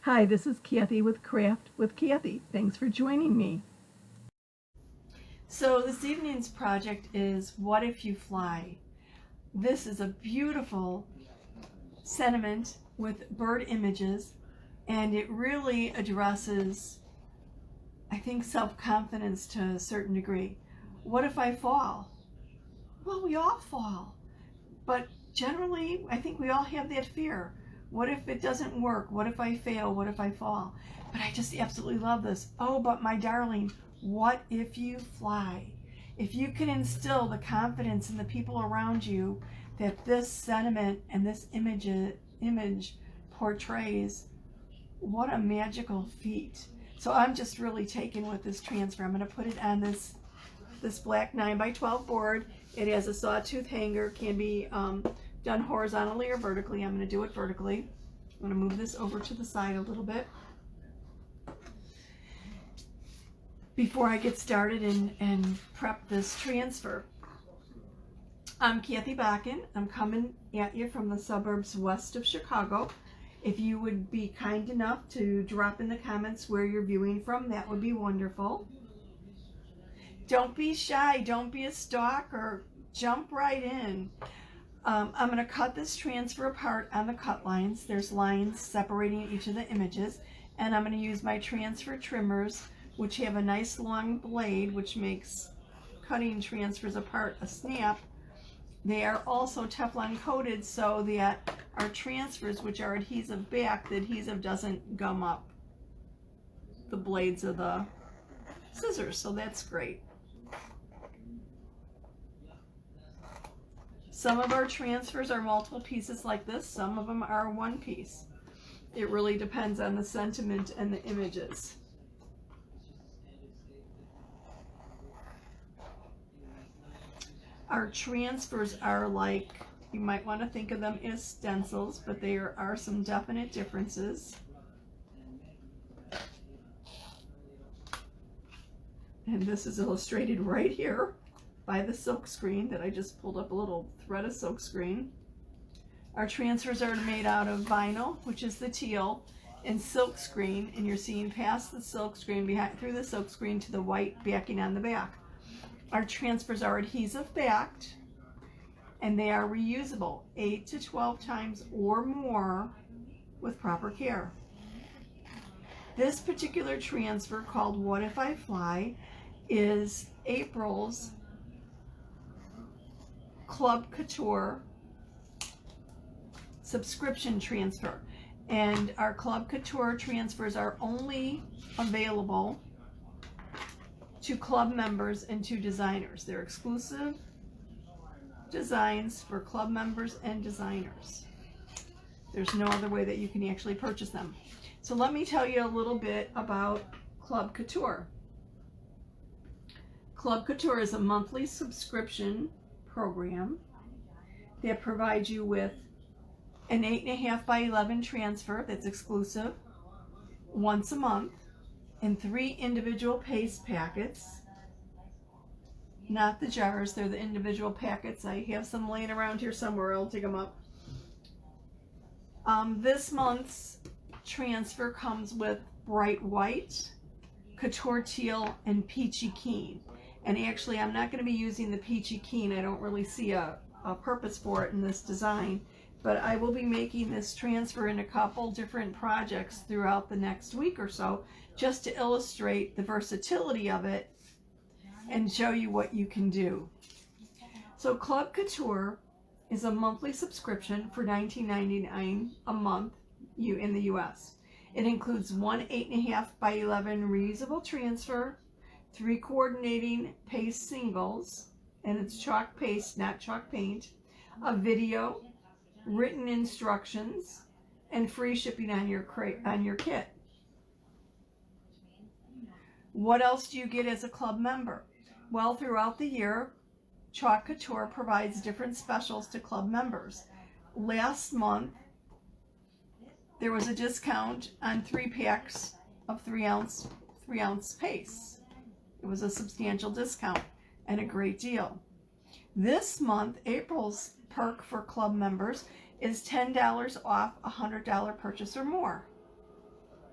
Hi, this is Kathy with Craft with Kathie. Thanks for joining me. So this evening's project is What If You Fly? This is a beautiful sentiment with bird images, and it really addresses, I think, self-confidence to a certain degree. What if I fall? Well, we all fall, but generally I think we all have that fear. What if it doesn't work? What if I fail? What if I fall? But I just absolutely love this. Oh, but my darling, what if you fly? If you can instill the confidence in the people around you that this sentiment and this image portrays, what a magical feat. So I'm just really taken with this transfer. I'm going to put it on this black 9x12 board. It has a sawtooth hanger, can be done horizontally or vertically. I'm going to do it vertically. I'm going to move this over to the side a little bit before I get started and prep this transfer. I'm Kathie Bakken. I'm coming at you from the suburbs west of Chicago. If you would be kind enough to drop in the comments where you're viewing from, that would be wonderful. Don't be shy, don't be a stalker, jump right in. I'm going to cut this transfer apart on the cut lines. There's lines separating each of the images, and I'm going to use my transfer trimmers, which have a nice long blade, which makes cutting transfers apart a snap. They are also Teflon coated so that our transfers, which are adhesive back, the adhesive doesn't gum up the blades of the scissors, so that's great. Some of our transfers are multiple pieces like this, some of them are one piece. It really depends on the sentiment and the images. Our transfers are like, you might want to think of them as stencils, but there are some definite differences. And this is illustrated right here by the silk screen that I just pulled up a little thread of silk screen. Our transfers are made out of vinyl, which is the teal, and silk screen, and you're seeing past the silk screen, through the silk screen to the white backing on the back. Our transfers are adhesive backed, and they are reusable 8 to 12 times or more with proper care. This particular transfer, called What If I Fly, is April's Club Couture subscription transfer. And our Club Couture transfers are only available to club members and to designers. They're exclusive designs for club members and designers. There's no other way that you can actually purchase them. So let me tell you a little bit about Club Couture. Club Couture is a monthly subscription program that provides you with an 8.5 by 11 transfer that's exclusive once a month in 3 individual paste packets. Not the jars, they're the individual packets. I have some laying around here somewhere. I'll dig them up. This month's transfer comes with bright white, couture teal, and peachy keen. And actually, I'm not going to be using the peachy keen. I don't really see a purpose for it in this design. But I will be making this transfer in a couple different projects throughout the next week or so, just to illustrate the versatility of it and show you what you can do. So Club Couture is a monthly subscription for $19.99 a month in the US. It includes one 8.5 by 11 reusable transfer, 3 coordinating paste singles, and it's chalk paste, not chalk paint, a video, written instructions, and free shipping on your kit. What else do you get as a club member? Well, throughout the year, Chalk Couture provides different specials to club members. Last month, there was a discount on 3 packs of 3 ounce paste. It was a substantial discount and a great deal. This month, April's perk for club members is $10 off a $100 purchase or more.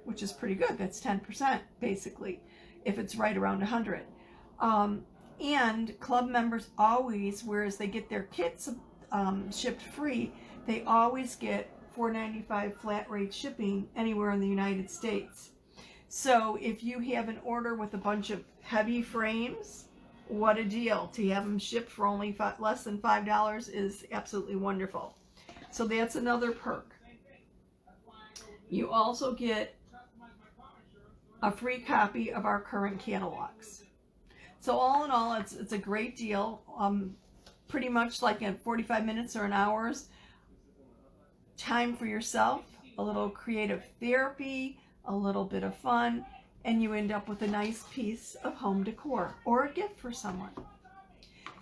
which is pretty good. That's 10% basically, if it's right around 100. And club members always, whereas they get their kits shipped free, they always get $4.95 flat rate shipping anywhere in the United States. So if you have an order with a bunch of heavy frames, what a deal. To have them shipped for only less than $5 is absolutely wonderful. So that's another perk. You also get a free copy of our current catalogs. So all in all, it's a great deal. Pretty much like in 45 minutes or an hour's time for yourself, a little creative therapy, a little bit of fun, and you end up with a nice piece of home decor or a gift for someone.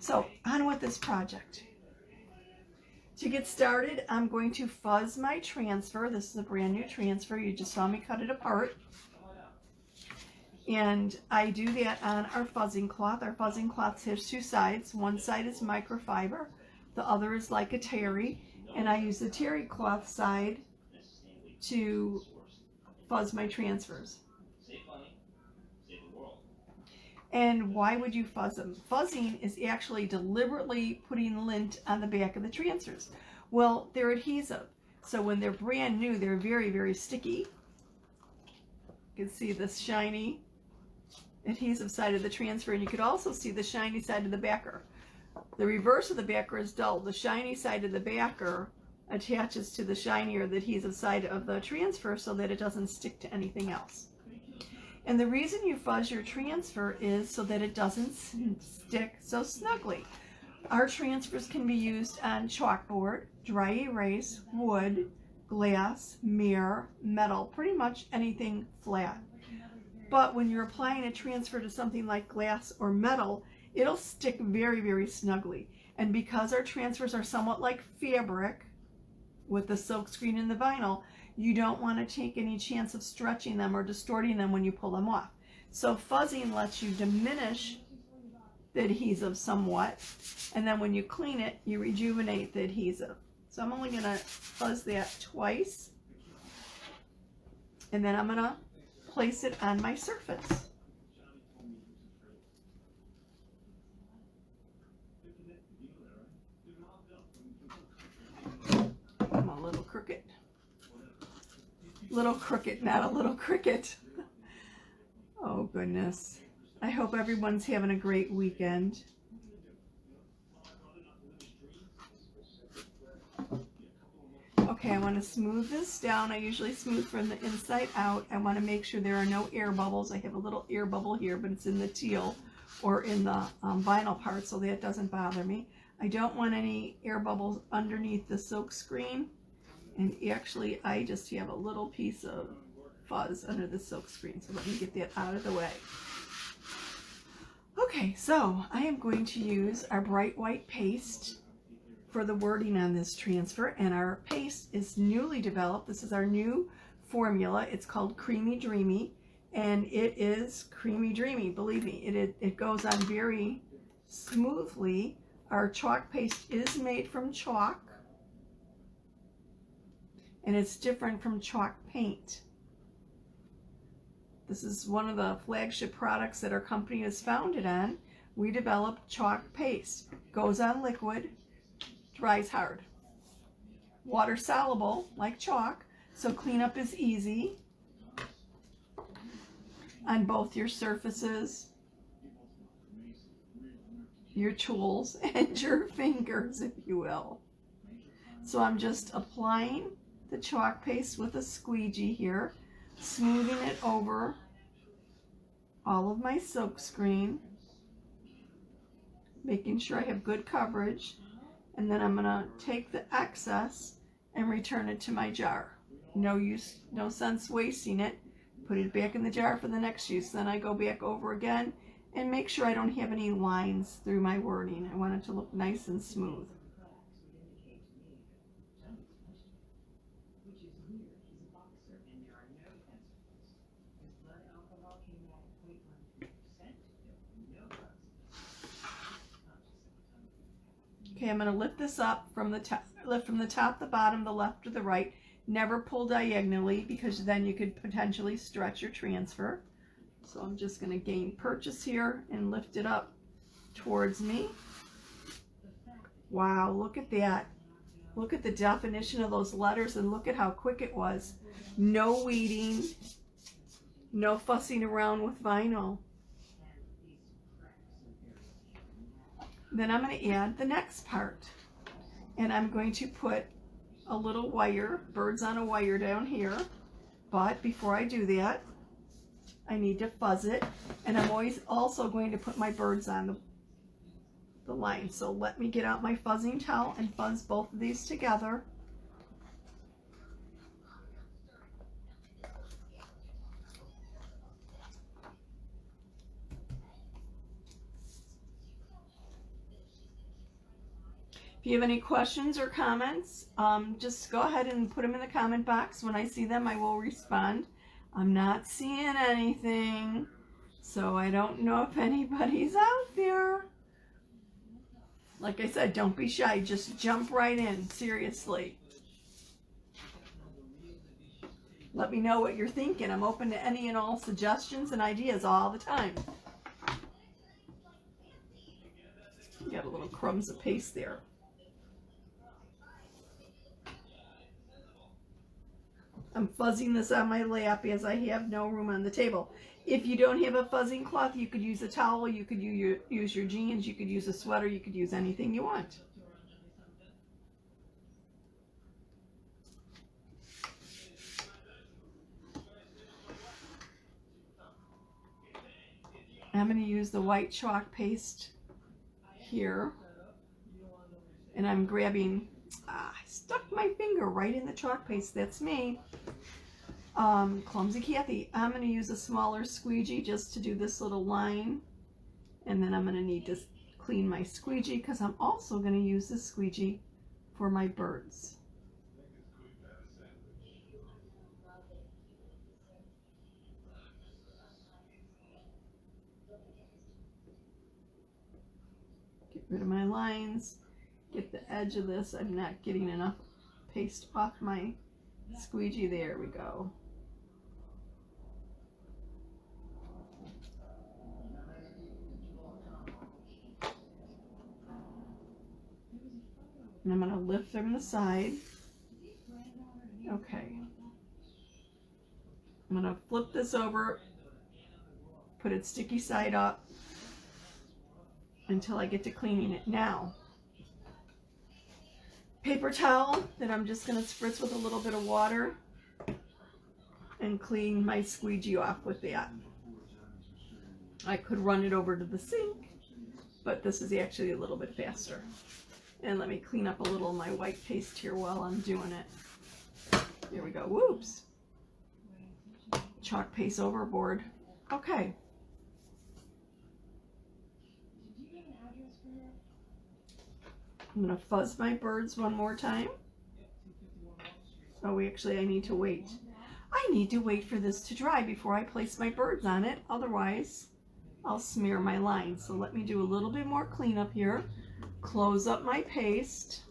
So on with this project. To get started, I'm going to fuzz my transfer. This is a brand new transfer. You just saw me cut it apart. And I do that on our fuzzing cloth. Our fuzzing cloth has two sides. One side is microfiber. The other is like a terry. And I use the terry cloth side to fuzz my transfers. And why would you fuzz them? Fuzzing is actually deliberately putting lint on the back of the transfers. Well, they're adhesive. So when they're brand new, they're very, very sticky. You can see this shiny adhesive side of the transfer, and you could also see the shiny side of the backer. The reverse of the backer is dull. The shiny side of the backer attaches to the shinier, the adhesive side of the transfer so that it doesn't stick to anything else. And the reason you fuzz your transfer is so that it doesn't stick so snugly. Our transfers can be used on chalkboard, dry erase, wood, glass, mirror, metal, pretty much anything flat. But when you're applying a transfer to something like glass or metal, it'll stick very, very snugly. And because our transfers are somewhat like fabric with the silk screen and the vinyl, you don't want to take any chance of stretching them or distorting them when you pull them off. So fuzzing lets you diminish the adhesive somewhat, and then when you clean it, you rejuvenate the adhesive. So I'm only going to fuzz that twice, and then I'm going to place it on my surface. I'm a little crooked. Little crooked, not a little cricket. Oh goodness. I hope everyone's having a great weekend. Okay, I want to smooth this down. I usually smooth from the inside out. I want to make sure there are no air bubbles. I have a little air bubble here, but it's in the teal or in the vinyl part, so that doesn't bother me. I don't want any air bubbles underneath the silk screen. And actually, I just have a little piece of fuzz under the silk screen. So let me get that out of the way. Okay, so I am going to use our bright white paste for the wording on this transfer. And our paste is newly developed. This is our new formula. It's called Creamy Dreamy. And it is creamy dreamy, believe me. It goes on very smoothly. Our chalk paste is made from chalk. And it's different from chalk paint. This is one of the flagship products that our company is founded on. We developed chalk paste. Goes on liquid, dries hard. Water soluble, like chalk, so cleanup is easy on both your surfaces, your tools, and your fingers, if you will. So I'm just applying the chalk paste with a squeegee here, smoothing it over all of my silk screen, making sure I have good coverage, and then I'm going to take the excess and return it to my jar. No use, no sense wasting it. Put it back in the jar for the next use. Then I go back over again and make sure I don't have any lines through my wording. I want it to look nice and smooth. Okay, I'm going to lift this up from the top, lift from the top, the bottom, the left to the right, Never pull diagonally because then you could potentially stretch your transfer. So I'm just going to gain purchase here and lift it up towards me. Wow, look at that. Look at the definition of those letters and look at how quick it was. No weeding, no fussing around with vinyl. Then I'm going to add the next part. And I'm going to put a little wire, birds on a wire down here. But before I do that, I need to fuzz it. And I'm always also going to put my birds on the line. So let me get out my fuzzing towel and fuzz both of these together. If you have any questions or comments, just go ahead and put them in the comment box. When I see them, I will respond. I'm not seeing anything, so I don't know if anybody's out there. Like I said, don't be shy. Just jump right in, seriously. Let me know what you're thinking. I'm open to any and all suggestions and ideas all the time. Got a little crumbs of paste there. I'm fuzzing this on my lap as I have no room on the table. If you don't have a fuzzing cloth, you could use a towel, you could use your jeans, you could use a sweater, you could use anything you want. I'm going to use the white chalk paste here. And I'm grabbing, I stuck my finger right in the chalk paste, that's me. Clumsy Kathie. I'm going to use a smaller squeegee just to do this little line. And then I'm going to need to clean my squeegee because I'm also going to use this squeegee for my birds. Get rid of my lines. Get the edge of this. I'm not getting enough paste off my squeegee. There we go. And I'm going to lift from the side. Okay. I'm going to flip this over, put its sticky side up until I get to cleaning it. Now, paper towel that I'm just going to spritz with a little bit of water and clean my squeegee off with that. I could run it over to the sink, but this is actually a little bit faster. And let me clean up a little of my white paste here while I'm doing it. There we go. Whoops. Chalk paste overboard. Okay. I'm going to fuzz my birds one more time. Oh, actually, I need to wait. I need to wait for this to dry before I place my birds on it. Otherwise, I'll smear my line. So let me do a little bit more cleanup here. Close up my paste.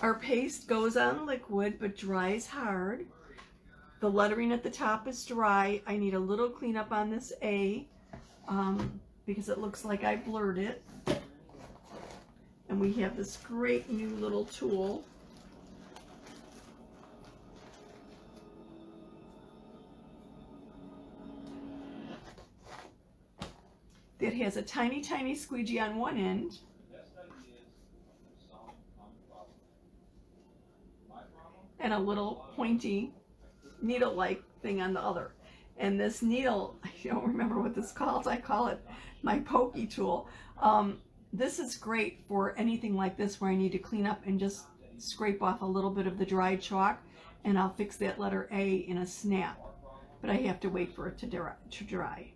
Our paste goes on liquid but dries hard. The lettering at the top is dry. I need a little cleanup on this A because it looks like I blurred it. And we have this great new little tool. It has a tiny, tiny squeegee on one end. And a little pointy needle-like thing on the other. And this needle, I don't remember what this is called. I call it my pokey tool. This is great for anything like this where I need to clean up and just scrape off a little bit of the dried chalk, and I'll fix that letter A in a snap. But I have to wait for it to dry.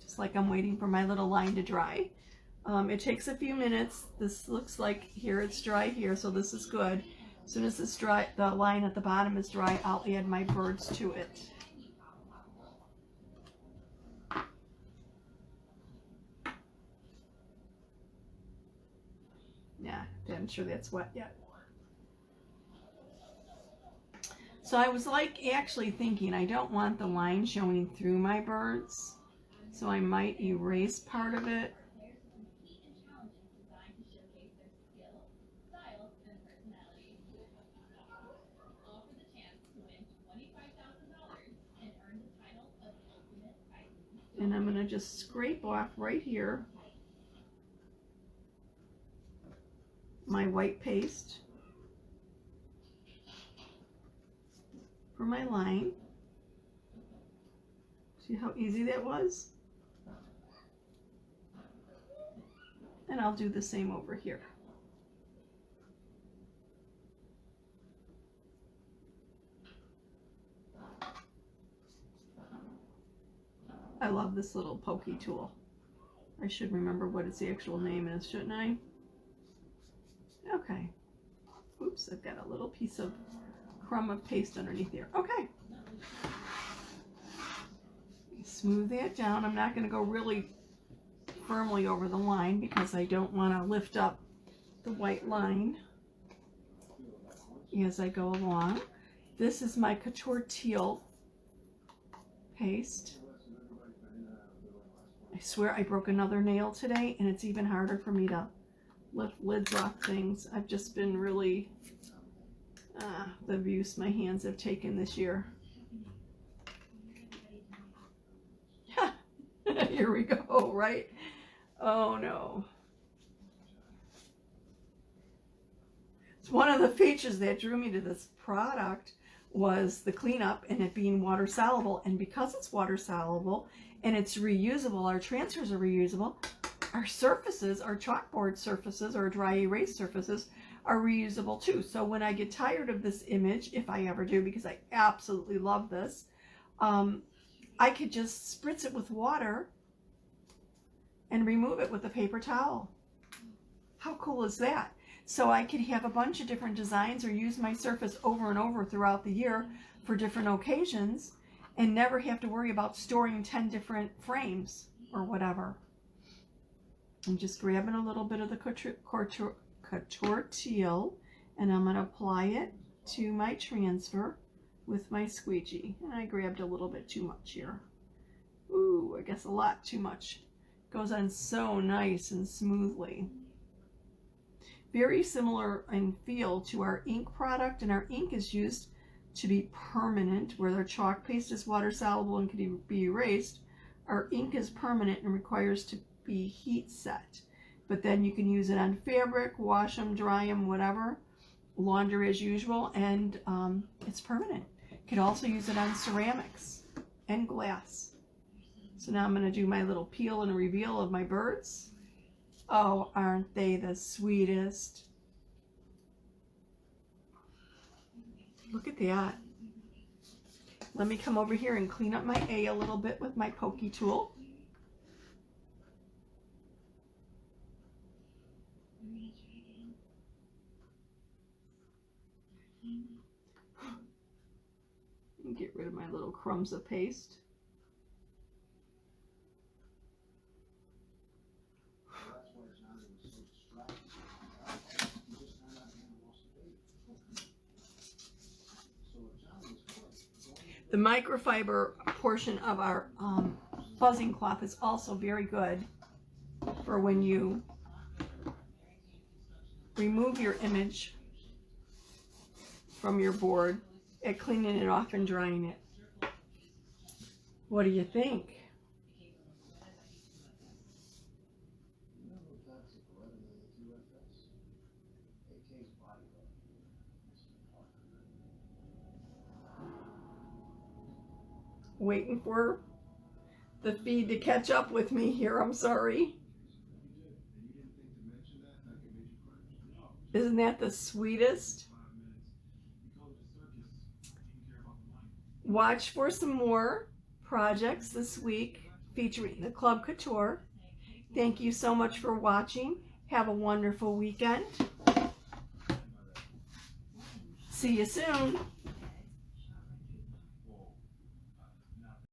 Just like I'm waiting for my little line to dry. It takes a few minutes. This looks like here it's dry here, so this is good. As soon as it's dry, the line at the bottom is dry, I'll add my birds to it. Yeah, I'm sure that's wet yet. So I was like actually thinking I don't want the line showing through my birds, so I might erase part of it. And I'm going to just scrape off right here my white paste for my line. See how easy that was? And I'll do the same over here. I love this little pokey tool. I should remember what its actual name is, shouldn't I? Okay. Oops, I've got a little piece of crumb of paste underneath there. Okay. Smooth that down. I'm not going to go really firmly over the line because I don't want to lift up the white line as I go along. This is my Couture Teal paste. I swear I broke another nail today, and it's even harder for me to lift lids off things. I've just been really, the abuse my hands have taken this year. Here we go, right? Oh no. It's one of the features that drew me to this product was the cleanup and it being water soluble. And because it's water soluble and it's reusable, our transfers are reusable, our surfaces, our chalkboard surfaces or dry erase surfaces are reusable too. So when I get tired of this image, if I ever do, because I absolutely love this, I could just spritz it with water and remove it with a paper towel. How cool is that? So I could have a bunch of different designs or use my surface over and over throughout the year for different occasions and never have to worry about storing 10 different frames or whatever. I'm just grabbing a little bit of the Couture Teal and I'm going to apply it to my transfer with my squeegee. And I grabbed a little bit too much here. Ooh, I guess a lot too much. Goes on so nice and smoothly. Very similar in feel to our ink product, and our ink is used to be permanent, where our chalk paste is water soluble and can be erased. Our ink is permanent and requires to be heat set. But then you can use it on fabric, wash them, dry them, whatever, launder as usual, and it's permanent. You could also use it on ceramics and glass. So now I'm going to do my little peel and reveal of my birds. Oh, aren't they the sweetest? Look at that. Let me come over here and clean up my A a little bit with my pokey tool. And get rid of my little crumbs of paste. The microfiber portion of our fuzzing cloth is also very good for when you remove your image from your board at cleaning it off and drying it. What do you think? Waiting for the feed to catch up with me here. I'm sorry. Isn't that the sweetest? Watch for some more projects this week featuring the Club Couture. Thank you so much for watching. Have a wonderful weekend. See you soon.